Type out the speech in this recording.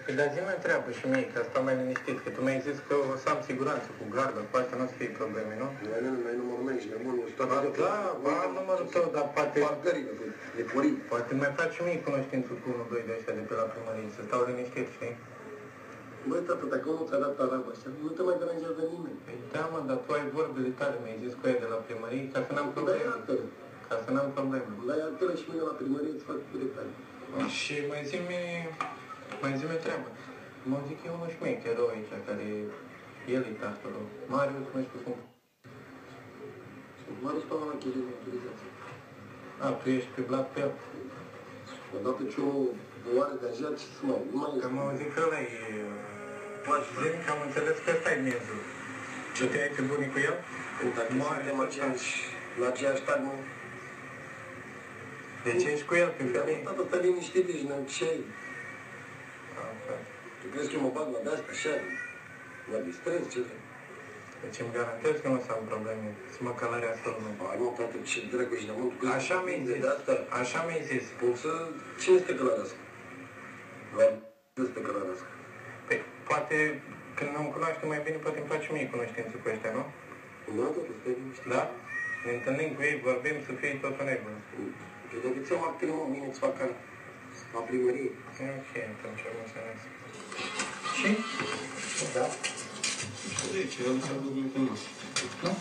Păi dar zi-mi întreabă și mie, că stau mai liniștit, că tu mi-ai zis că o să am siguranță cu gardă, poate nu o să fie probleme, nu? Noi numărul meu, ești nebun, eu sunt toată Da, am numărul tău, dar poate... Parcările, de porii. Poate mai faci și mie cunoștință cu 1-2 de ăștia de pe la primărie, să stau liniștit, știi? Băi, tată, dacă unul ți-a dat arabă așa, nu te mai deranjează nimeni. Păi da, mă, dar tu ai vorbele tale, mi-ai zis cu ea de la primărie, ca să n-am probleme. Ca să n-am probleme. Da, ia altele și mine la primărie îți fac cu detalii. Și mai zi-mi treabă. Mă zic eu unul șmecherul aici, care el e tatăl. Marius, nu știu cum. Marius pe la chestii de autorizație. A, tu ești pe blat pe el. Odată ce o are de ajat, ce să mai... Că mă zic că ăla e... Zi-mi că am înțeles că ăsta e miezul. Ce te ai pe bunii cu el? Dacă suntem la aceeași tagmă... Deci ești cu el pe femeie? Tată, stai liniștit, ești năucei. Tu crezi că eu mă bag la de-asta, așa? Mă distrez, ce vrei? Deci îmi garantez că nu o să am probleme, să mă călărească lumea. Hai mă, tată, ce dracu ești neamânt. Așa mi-ai zis, așa mi-ai zis. Cum să... Cine să te călărească? La să te călărească. Păi, poate, când nu-mi cunoaște mai bine, poate îmi face mie cunoștință cu ăștia, nu? Da, tată, stai liniștit. Da? Ne întâlnim cu ei, vorbim, să fie tot în regulă. Eu dacă ți-am actele, mă, mine îți fac la primărie. Ok, atunci am înțeles. Și? Da. Și de ce? El s-a dus în Nu?